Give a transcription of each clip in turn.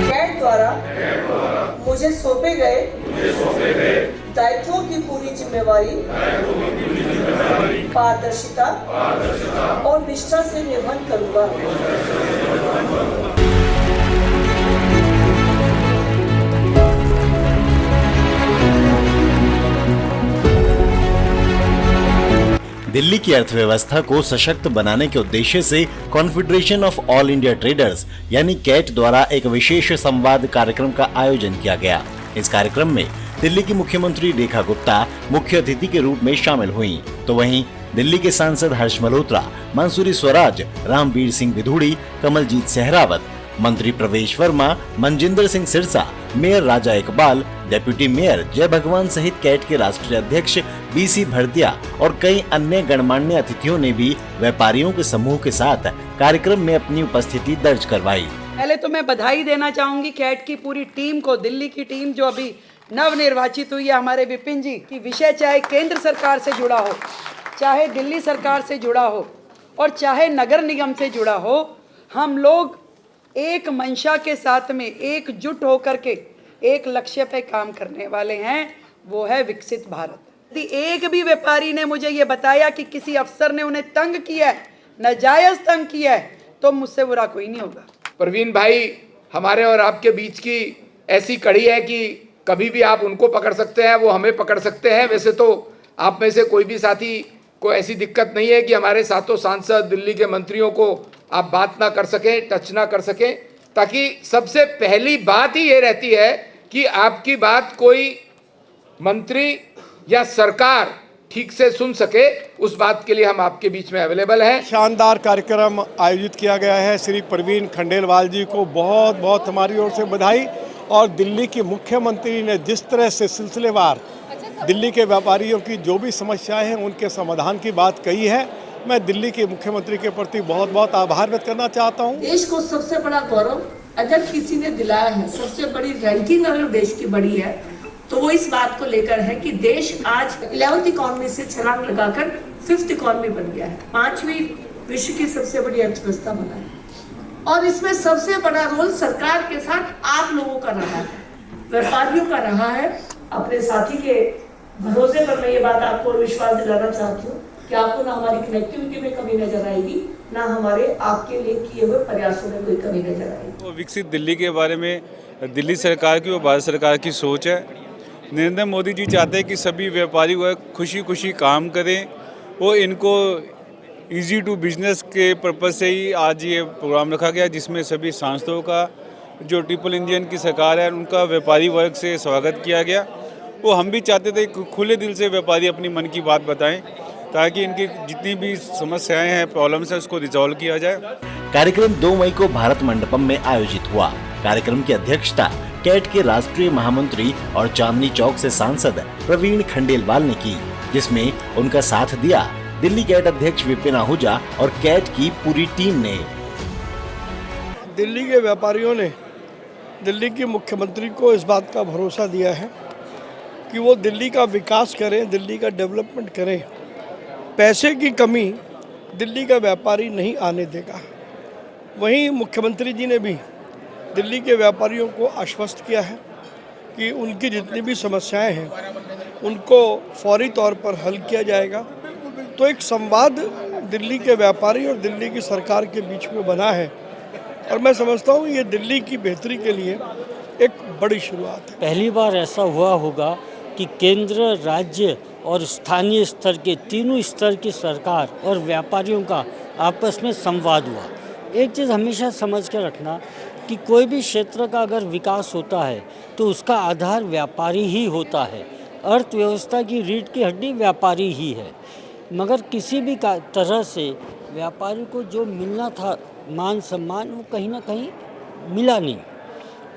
Cat द्वारा मुझे सौंपे गए दायित्वों की पूरी जिम्मेवारी पारदर्शिता और निष्ठा से निर्वहन करूंगा। दिल्ली की अर्थव्यवस्था को सशक्त बनाने के उद्देश्य से confederation of all India traders यानी कैट द्वारा एक विशेष संवाद कार्यक्रम का आयोजन किया गया। इस कार्यक्रम में दिल्ली की मुख्यमंत्री रेखा गुप्ता मुख्य अतिथि के रूप में शामिल हुईं, तो वहीं दिल्ली के सांसद हर्ष मल्होत्रा, मंसूरी स्वराज, रामवीर सिंह बिधूड़ी, कमलजीत सहरावत, मंत्री प्रवेश वर्मा, मनजिंदर सिंह सिरसा, मेयर राजा इकबाल, डेप्यूटी मेयर जय भगवान सहित कैट के राष्ट्रीय अध्यक्ष बीसी भरतिया और कई अन्य गणमान्य अतिथियों ने भी व्यापारियों के समूह के साथ कार्यक्रम में अपनी उपस्थिति दर्ज करवाई। पहले तो मैं बधाई देना चाहूंगी कैट की पूरी टीम को, दिल्ली की टीम जो अभी नव निर्वाचित हुई है हमारे विपिन जी की। विषय चाहे केंद्र सरकार से जुड़ा हो, चाहे दिल्ली सरकार से जुड़ा हो और चाहे नगर निगम से जुड़ा हो, हम लोग एक मंशा के साथ में एकजुट होकर के एक लक्ष्य पे काम करने वाले हैं, वो है विकसित भारत। यदि एक भी व्यापारी ने मुझे ये बताया कि किसी अफसर ने उन्हें तंग किया है, नाजायज तंग किया है, तो मुझसे बुरा कोई नहीं होगा। परवीन भाई हमारे और आपके बीच की ऐसी कड़ी है कि कभी भी आप उनको पकड़ सकते हैं, वो हमें पकड़ सकते हैं। वैसे तो आप में से कोई भी साथी को ऐसी दिक्कत नहीं है कि हमारे सातों सांसद, दिल्ली के मंत्रियों को आप बात ना कर सकें, टच ना कर सकें, ताकि सबसे पहली बात ही ये रहती है कि आपकी बात कोई मंत्री या सरकार ठीक से सुन सके। उस बात के लिए हम आपके बीच में अवेलेबल हैं। शानदार कार्यक्रम आयोजित किया गया है। श्री प्रवीण खंडेलवाल जी को बहुत बहुत हमारी ओर से बधाई। और दिल्ली की मुख्यमंत्री ने जिस तरह से सिलसिलेवार दिल्ली के व्यापारियों की जो भी समस्याएं हैं उनके समाधान की बात कही है, मैं दिल्ली के मुख्यमंत्री के प्रति बहुत बहुत आभार व्यक्त करना चाहता हूं। देश को सबसे बड़ा गौरव अगर किसी ने दिलाया है, सबसे बड़ी रैंकिंग अगर देश की बड़ी है तो वो इस बात को लेकर है कि देश आज 11th इकोनॉमी से छलांग लगाकर 5th इकोनॉमी बन गया है, 5वीं विश्व की सबसे बड़ी अर्थव्यवस्था बना है। और इसमें सबसे बड़ा रोल सरकार के साथ आप लोगों का रहा है, व्यापारियों का रहा है। अपने साथी के भरोसे पर मैं ये बात आपको विश्वास दिलाना चाहती हूँ कि आपको ना हमारी कनेक्टिविटी में कमी नजर आएगी, ना हमारे आपके लिए किए हुए प्रयासों में कोई कमी नजर आएगी। विकसित दिल्ली के बारे में दिल्ली सरकार की और भारत सरकार की सोच है। नरेंद्र मोदी जी चाहते हैं कि सभी व्यापारी वह खुशी खुशी काम करें। वो इनको इजी टू बिजनेस के पर्पज़ से ही आज ये प्रोग्राम रखा गया, जिसमें सभी सांसदों का, जो ट्रिपल इंजन की सरकार है, उनका व्यापारी वर्ग से स्वागत किया गया। वो हम भी चाहते थे कि खुले दिल से व्यापारी अपनी मन की बात बताएं, ताकि इनकी जितनी भी समस्याएं हैं, प्रॉब्लम्स हैं, उसको रिजॉल्व किया जाए। कार्यक्रम 2 मई को भारत मंडपम में आयोजित हुआ। कार्यक्रम की अध्यक्षता कैट के राष्ट्रीय महामंत्री और चांदनी चौक से सांसद प्रवीण खंडेलवाल ने की, जिसमें उनका साथ दिया दिल्ली कैट अध्यक्ष विपिन आहूजा और कैट की पूरी टीम ने। दिल्ली के व्यापारियों ने दिल्ली के मुख्यमंत्री को इस बात का भरोसा दिया है कि वो दिल्ली का विकास करें, दिल्ली का डेवलपमेंट करें। पैसे की कमी दिल्ली का व्यापारी नहीं आने देगा। वहीं मुख्यमंत्री जी ने भी दिल्ली के व्यापारियों को आश्वस्त किया है कि उनकी जितनी भी समस्याएं हैं उनको फौरी तौर पर हल किया जाएगा। तो एक संवाद दिल्ली के व्यापारी और दिल्ली की सरकार के बीच में बना है और मैं समझता हूँ ये दिल्ली की बेहतरी के लिए एक बड़ी शुरुआत है। पहली बार ऐसा हुआ होगा कि केंद्र, राज्य और स्थानीय स्तर के तीनों स्तर की सरकार और व्यापारियों का आपस में संवाद हुआ। एक चीज़ हमेशा समझ के रखना कि कोई भी क्षेत्र का अगर विकास होता है तो उसका आधार व्यापारी ही होता है। अर्थव्यवस्था की रीढ़ की हड्डी व्यापारी ही है, मगर किसी भी तरह से व्यापारी को जो मिलना था मान सम्मान, वो कहीं ना कहीं मिला नहीं।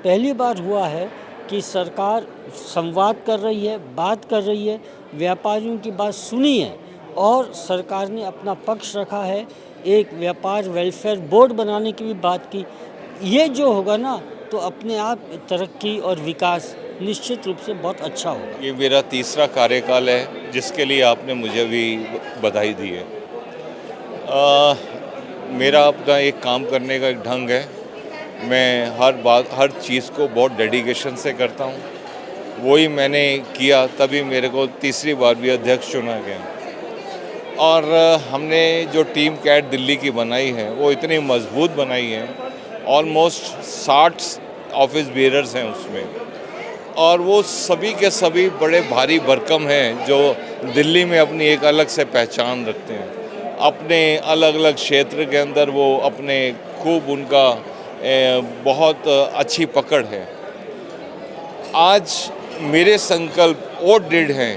पहली बार हुआ है कि सरकार संवाद कर रही है, बात कर रही है, व्यापारियों की बात सुनी है और सरकार ने अपना पक्ष रखा है। एक व्यापार वेलफेयर बोर्ड बनाने की भी बात की। ये जो होगा ना तो अपने आप तरक्की और विकास निश्चित रूप से बहुत अच्छा होगा। ये मेरा तीसरा कार्यकाल है जिसके लिए आपने मुझे भी बधाई दी है। मेरा अपना एक काम करने का एक ढंग है। मैं हर चीज़ को बहुत डेडिकेशन से करता हूँ। वही मैंने किया, तभी मेरे को तीसरी बार भी अध्यक्ष चुना गया। और हमने जो टीम कैट दिल्ली की बनाई है वो इतनी मजबूत बनाई है, ऑलमोस्ट 60 ऑफिस बेरर्स हैं उसमें, और वो सभी के सभी बड़े भारी भरकम हैं जो दिल्ली में अपनी एक अलग से पहचान रखते हैं। अपने अलग अलग क्षेत्र के अंदर वो अपने खूब उनका बहुत अच्छी पकड़ है। आज मेरे संकल्प और दृढ़ हैं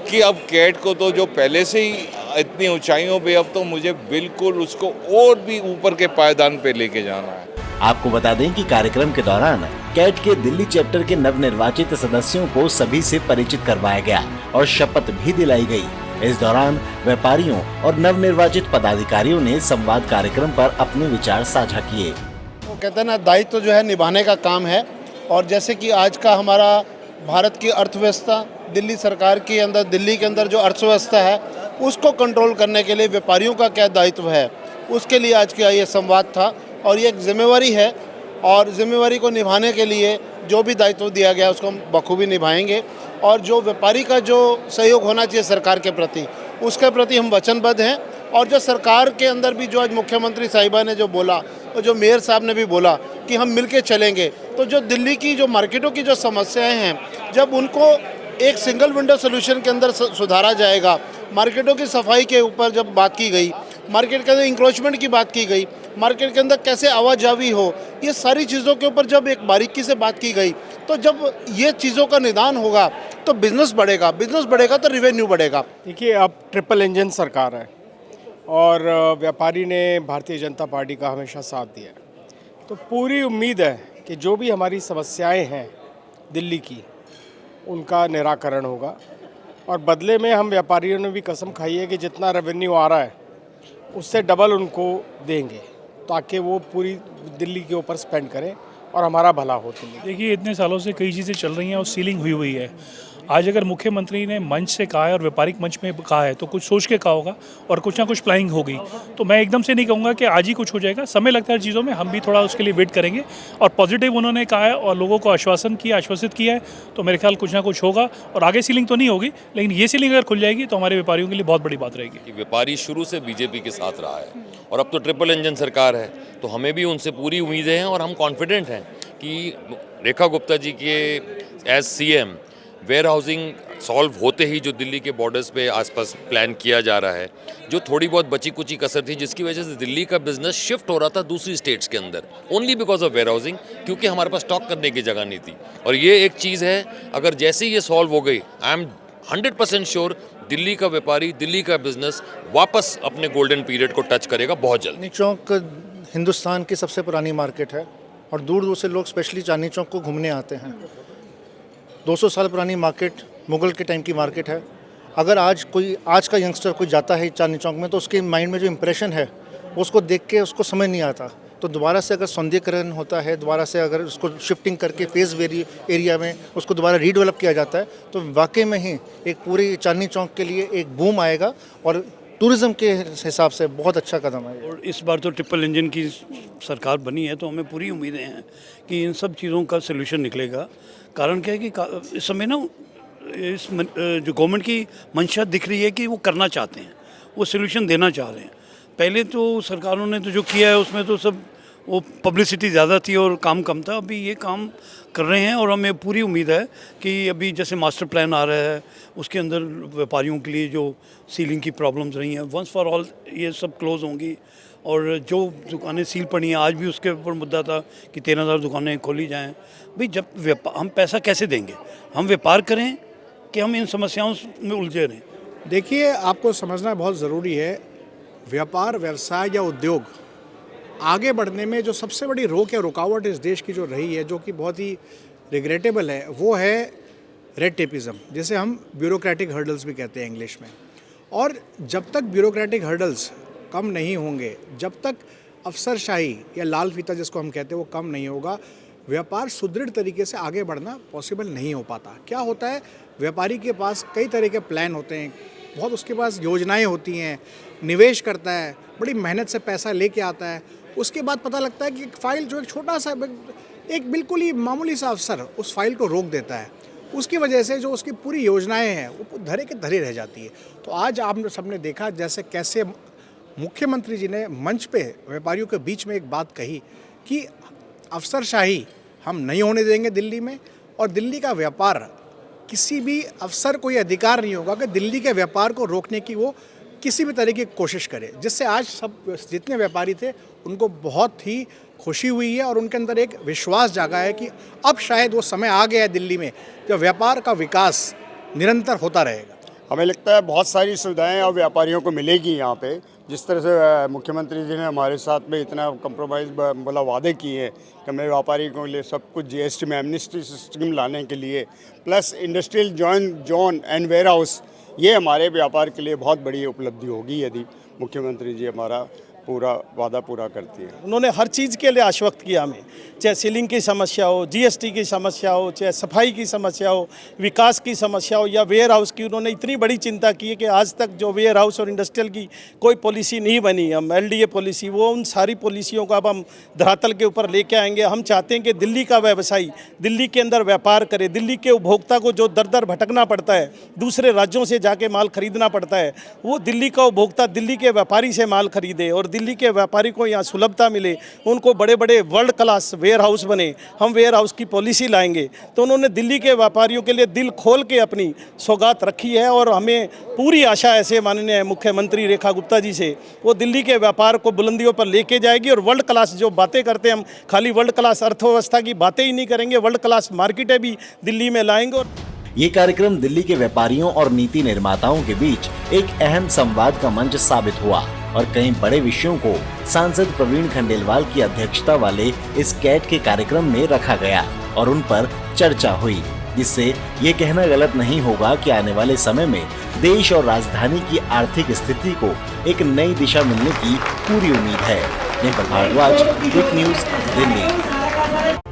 कि अब कैट को तो जो पहले से ही इतनी ऊंचाइयों पे, अब तो मुझे बिल्कुल उसको और भी ऊपर के पायदान पे लेके जाना है। आपको बता दें कि कार्यक्रम के दौरान कैट के दिल्ली चैप्टर के नवनिर्वाचित सदस्यों को सभी से परिचित करवाया गया और शपथ भी दिलाई गई। इस दौरान व्यापारियों और नवनिर्वाचित पदाधिकारियों ने संवाद कार्यक्रम पर अपने विचार साझा किए। वो कहते हैं ना, दायित्व तो जो है निभाने का काम है। और जैसे कि आज का हमारा भारत की अर्थव्यवस्था, दिल्ली सरकार के अंदर, दिल्ली के अंदर जो अर्थव्यवस्था है उसको कंट्रोल करने के लिए व्यापारियों का क्या दायित्व है, उसके लिए आज का ये संवाद था। और ये एक जिम्मेवारी है, और जिम्मेवारी को निभाने के लिए जो भी दायित्व दिया गया उसको हम बखूबी निभाएंगे। और जो व्यापारी का जो सहयोग होना चाहिए सरकार के प्रति, उसके प्रति हम वचनबद्ध हैं। और जो सरकार के अंदर भी जो आज मुख्यमंत्री साहिबा ने जो बोला और जो मेयर साहब ने भी बोला कि हम मिलके चलेंगे, तो जो दिल्ली की जो मार्केटों की जो समस्याएं हैं, जब उनको एक सिंगल विंडो सोल्यूशन के अंदर सुधारा जाएगा, मार्केटों की सफाई के ऊपर जब बात की गई, मार्केट के अंदर इंक्रोचमेंट की बात की गई, मार्केट के अंदर कैसे आवाजावी हो, ये सारी चीज़ों के ऊपर जब एक बारीकी से बात की गई, तो जब ये चीज़ों का निदान होगा तो बिज़नेस बढ़ेगा तो रेवेन्यू बढ़ेगा। देखिए, अब ट्रिपल इंजन सरकार है और व्यापारी ने भारतीय जनता पार्टी का हमेशा साथ दिया है, तो पूरी उम्मीद है कि जो भी हमारी समस्याएं हैं दिल्ली की, उनका निराकरण होगा। और बदले में हम व्यापारियों ने भी कसम खाई है कि जितना रेवेन्यू आ रहा है उससे डबल उनको देंगे, ताकि वो पूरी दिल्ली के ऊपर स्पेंड करें और हमारा भला हो। देखिए, इतने सालों से कई चीज़ें चल रही हैं और सीलिंग हुई हुई है। आज अगर मुख्यमंत्री ने मंच से कहा है और व्यापारिक मंच में कहा है तो कुछ सोच के कहा होगा और कुछ ना कुछ प्लानिंग होगी। तो मैं एकदम से नहीं कहूँगा कि आज ही कुछ हो जाएगा, समय लगता है चीज़ों में, हम भी थोड़ा उसके लिए वेट करेंगे। और पॉजिटिव उन्होंने कहा है और लोगों को आश्वासित किया है, तो मेरे ख्याल कुछ ना कुछ होगा। और आगे सीलिंग तो नहीं होगी, लेकिन ये सीलिंग अगर खुल जाएगी तो हमारे व्यापारियों के लिए बहुत बड़ी बात रहेगी। व्यापारी शुरू से बीजेपी के साथ रहा है और अब तो ट्रिपल इंजन सरकार है, तो हमें भी उनसे पूरी उम्मीदें हैं और हम कॉन्फिडेंट हैं कि रेखा गुप्ता जी के as CM warehousing solve होते ही जो दिल्ली के बॉर्डर्स पे आसपास प्लान किया जा रहा है, जो थोड़ी बहुत बची कुची कसर थी जिसकी वजह से दिल्ली का बिजनेस शिफ्ट हो रहा था दूसरी स्टेट्स के अंदर, only because of warehousing, क्योंकि हमारे पास स्टॉक करने की जगह नहीं थी। और ये एक चीज़ है, अगर जैसे ही ये सॉल्व हो गई, आई एम 100% श्योर दिल्ली का व्यापारी, दिल्ली का बिजनेस वापस अपने गोल्डन पीरियड को टच करेगा बहुत जल्द। चांदनी चौक हिंदुस्तान की सबसे पुरानी मार्केट है और दूर दूर से लोग स्पेशली चांदनी चौक को घूमने आते हैं। 200 साल पुरानी मार्केट, मुगल के टाइम की मार्केट है। अगर आज का यंगस्टर कोई जाता है चांदनी चौक में, तो उसके माइंड में जो इम्प्रेशन है उसको देख के उसको समझ नहीं आता। तो दोबारा से अगर सौंदर्यीकरण होता है, दोबारा से अगर उसको शिफ्टिंग करके फेस एरिया में उसको दोबारा रीडेवलप किया जाता है, तो वाकई में ही एक पूरी चांदनी चौक के लिए एक बूम आएगा और टूरिज़्म के हिसाब से बहुत अच्छा कदम है। और इस बार तो ट्रिपल इंजन की सरकार बनी है, तो हमें पूरी उम्मीदें हैं कि इन सब चीज़ों का सलूशन निकलेगा। कारण क्या है कि इस समय ना जो गवर्नमेंट की मंशा दिख रही है कि वो करना चाहते हैं, वो सलूशन देना चाह रहे हैं। पहले तो सरकारों ने तो जो किया है उसमें तो सब वो पब्लिसिटी ज़्यादा थी और काम कम था। अभी ये काम कर रहे हैं और हमें पूरी उम्मीद है कि अभी जैसे मास्टर प्लान आ रहा है उसके अंदर व्यापारियों के लिए जो सीलिंग की प्रॉब्लम्स रही हैं वंस फॉर ऑल ये सब क्लोज होंगी। और जो दुकानें सील पड़ी हैं, आज भी उसके ऊपर मुद्दा था कि 13,000 दुकानें खोली जाएं। भाई जब हम पैसा कैसे देंगे, हम व्यापार करें कि हम इन समस्याओं में उलझे रहें। देखिए, आपको समझना बहुत ज़रूरी है, व्यापार, व्यवसाय या उद्योग आगे बढ़ने में जो सबसे बड़ी रोक या रुकावट इस देश की जो रही है, जो कि बहुत ही रिग्रेटेबल है, वो है रेड टेपिज़म, जिसे हम ब्यूरोक्रेटिक हर्डल्स भी कहते हैं इंग्लिश में। और जब तक ब्यूरोक्रेटिक हर्डल्स कम नहीं होंगे, जब तक अफसरशाही या लाल फीता जिसको हम कहते हैं वो कम नहीं होगा, व्यापार सुदृढ़ तरीके से आगे बढ़ना पॉसिबल नहीं हो पाता। क्या होता है, व्यापारी के पास कई तरह के प्लान होते हैं, बहुत उसके पास योजनाएं होती हैं, निवेश करता है, बड़ी मेहनत से पैसा लेके आता है, उसके बाद पता लगता है कि एक फ़ाइल जो एक छोटा सा एक बिल्कुल ही मामूली सा अफसर उस फाइल को रोक देता है, उसकी वजह से जो उसकी पूरी योजनाएं हैं वो धरे के धरे रह जाती है। तो आज आप सबने देखा जैसे कैसे मुख्यमंत्री जी ने मंच पे व्यापारियों के बीच में एक बात कही कि अफसरशाही हम नहीं होने देंगे दिल्ली में, और दिल्ली का व्यापार किसी भी अफसर को ये अधिकार नहीं होगा कि दिल्ली के व्यापार को रोकने की वो किसी भी तरह की कोशिश करे, जिससे आज सब जितने व्यापारी थे उनको बहुत ही खुशी हुई है और उनके अंदर एक विश्वास जागा है कि अब शायद वो समय आ गया है दिल्ली में जब व्यापार का विकास निरंतर होता रहेगा। हमें लगता है बहुत सारी सुविधाएं अब व्यापारियों को मिलेगी यहाँ पे। जिस तरह से मुख्यमंत्री जी ने हमारे साथ में इतना कंप्रोमाइज़ बोला वादे किए हैं कि हमें व्यापारियों के लिए सब कुछ जीएसटी में एमनेस्टी सिस्टम लाने के लिए, plus industrial zone and warehouse, ये हमारे व्यापार के लिए बहुत बड़ी उपलब्धि होगी यदि मुख्यमंत्री जी हमारा पूरा वादा पूरा करती है। उन्होंने हर चीज़ के लिए आश्वस्त किया हमें, चाहे सीलिंग की समस्या हो, जीएसटी की समस्या हो, चाहे सफाई की समस्या हो, विकास की समस्या हो या वेयर हाउस की। उन्होंने इतनी बड़ी चिंता की है कि आज तक जो वेयर हाउस और इंडस्ट्रियल की कोई पॉलिसी नहीं बनी, हम एलडीए पॉलिसी, वो उन सारी पॉलिसियों को अब हम धरातल के ऊपर लेके आएंगे। हम चाहते हैं कि दिल्ली का व्यवसायी दिल्ली के अंदर व्यापार करे, दिल्ली के उपभोक्ता को जो दर दर भटकना पड़ता है, दूसरे राज्यों से जाके माल खरीदना पड़ता है, वो दिल्ली का उपभोक्ता दिल्ली के व्यापारी से माल खरीदे और दिल्ली के व्यापारी को यहाँ सुलभता मिले, उनको बड़े बड़े वर्ल्ड क्लास वेयर हाउस बने। हम वेयर हाउस की पॉलिसी लाएंगे। तो उन्होंने दिल्ली के व्यापारियों के लिए दिल खोल के अपनी सौगात रखी है और हमें पूरी आशा ऐसे माननीय मुख्यमंत्री रेखा गुप्ता जी से, वो दिल्ली के व्यापार को बुलंदियों पर लेके जाएगी और वर्ल्ड क्लास जो बातें करते हैं, हम खाली वर्ल्ड क्लास अर्थव्यवस्था की बातें ही नहीं करेंगे, वर्ल्ड क्लास मार्केटें भी दिल्ली में लाएंगे। और ये कार्यक्रम दिल्ली के व्यापारियों और नीति निर्माताओं के बीच एक अहम संवाद का मंच साबित हुआ और कई बड़े विषयों को सांसद प्रवीण खंडेलवाल की अध्यक्षता वाले इस कैट के कार्यक्रम में रखा गया और उन पर चर्चा हुई, जिससे ये कहना गलत नहीं होगा कि आने वाले समय में देश और राजधानी की आर्थिक स्थिति को एक नई दिशा मिलने की पूरी उम्मीद है। Nepal Bhardwaj, quick news, Delhi.